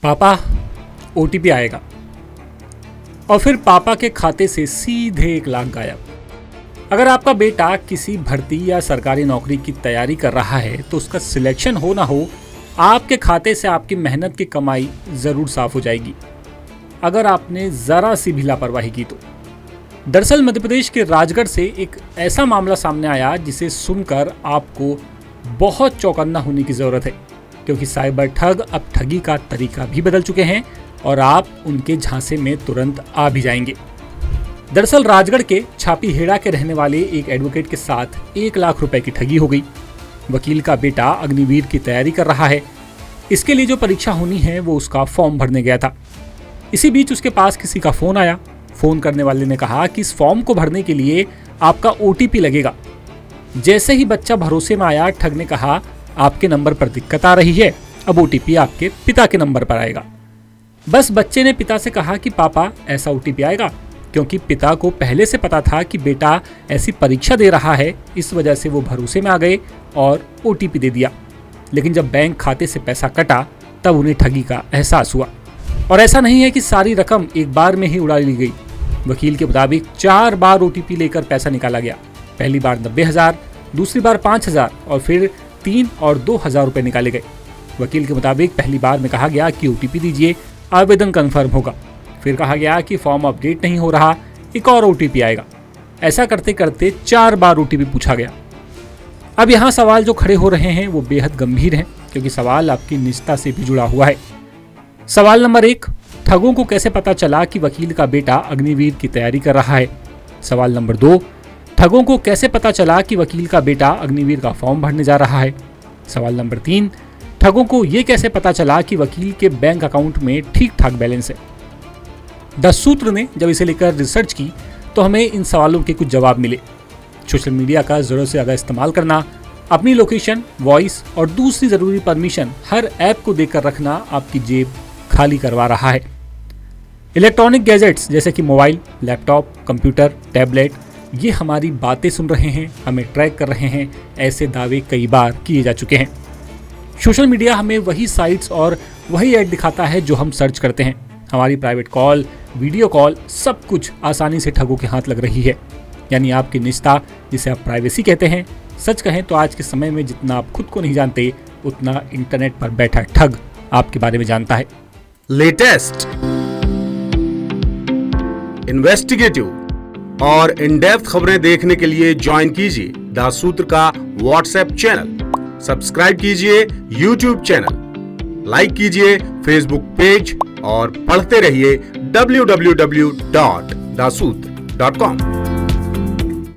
पापा ओटीपी आएगा और फिर पापा के खाते से सीधे 1 लाख गायब। अगर आपका बेटा किसी भर्ती या सरकारी नौकरी की तैयारी कर रहा है तो उसका सिलेक्शन हो ना हो, आपके खाते से आपकी मेहनत की कमाई जरूर साफ हो जाएगी अगर आपने जरा सी भी लापरवाही की तो। दरअसल मध्य प्रदेश के राजगढ़ से एक ऐसा मामला सामने आया जिसे सुनकर आपको बहुत चौकन्ना होने की जरूरत है, क्योंकि साइबर ठग अब ठगी का तरीका भी बदल चुके हैं और आप उनके झांसे में तुरंत आ भी जाएंगे। दरअसल राजगढ़ के छापीहेड़ा के रहने वाले एक एडवोकेट के साथ 1 लाख रुपए की ठगी हो गई। वकील का बेटा अग्निवीर की तैयारी कर रहा है। इसके लिए जो परीक्षा होनी है वो उसका फॉर्म भरने गया था। इसी बीच उसके पास किसी का फोन आया। फोन करने वाले ने कहा कि इस फॉर्म को भरने के लिए आपका ओटीपी लगेगा। जैसे ही बच्चा भरोसे में आया, ठग ने कहा आपके नंबर पर दिक्कत आ रही है, अब ओटीपी आपके पिता के नंबर पर आएगा। बस बच्चे ने पिता से कहा कि पापा ऐसा ओटीपी आएगा, क्योंकि पिता को पहले से पता था कि बेटा ऐसी परीक्षा दे रहा है। इस वजह से वो भरोसे में आ गए और ओटीपी दे दिया। लेकिन जब बैंक खाते से पैसा कटा तब उन्हें ठगी का एहसास हुआ। और ऐसा नहीं है कि सारी रकम एक बार में ही उड़ा ली गई। वकील के मुताबिक 4 बार ओटीपी लेकर पैसा निकाला गया। पहली बार 90,000, दूसरी बार 5,000 और फिर 3 और 2,000 रुपए निकाले गए। वकील के मुताबिक पहली बार में कहा गया कि ओटीपी दीजिए, आवेदन कंफर्म होगा। फिर कहा गया कि फॉर्म अपडेट नहीं हो रहा, एक और ओटीपी आएगा। ऐसा करते करते 4 बार ओटीपी पूछा गया। अब यहाँ सवाल जो खड़े हो रहे हैं वो बेहद गंभीर हैं, क्योंकि सवाल आपकी निजता से भी जुड़ा हुआ है। सवाल नंबर 1, ठगों को कैसे पता चला कि वकील का बेटा अग्निवीर की तैयारी कर रहा है? सवाल नंबर 2, ठगों को कैसे पता चला कि वकील का बेटा अग्निवीर का फॉर्म भरने जा रहा है? सवाल नंबर 3, ठगों को यह कैसे पता चला कि वकील के बैंक अकाउंट में ठीक ठाक बैलेंस है? द सूत्र ने जब इसे लेकर रिसर्च की तो हमें इन सवालों के कुछ जवाब मिले। सोशल मीडिया का जरूरत से ज़्यादा इस्तेमाल करना, अपनी लोकेशन, वॉइस और दूसरी ज़रूरी परमिशन हर ऐप को देकर रखना आपकी जेब खाली करवा रहा है। इलेक्ट्रॉनिक गैजेट्स जैसे कि मोबाइल, लैपटॉप, कंप्यूटर, टैबलेट, ये हमारी बातें सुन रहे हैं, हमें ट्रैक कर रहे हैं, ऐसे दावे कई बार किए जा चुके हैं। सोशल मीडिया हमें वही साइट्स और वही ऐड दिखाता है जो हम सर्च करते हैं। हमारी प्राइवेट कॉल, वीडियो कॉल, सब कुछ आसानी से ठगों के हाथ लग रही है। यानी आपकी निजता, जिसे आप प्राइवेसी कहते हैं, सच कहें तो आज के समय में जितना आप खुद को नहीं जानते उतना इंटरनेट पर बैठा ठग आपके बारे में जानता है। लेटेस्ट, इन्वेस्टिगेटिव और इन डेप्थ खबरें देखने के लिए ज्वाइन कीजिए द सूत्र का व्हाट्सएप चैनल, सब्सक्राइब कीजिए यूट्यूब चैनल, लाइक कीजिए फेसबुक पेज और पढ़ते रहिए www.daसूत्र.com।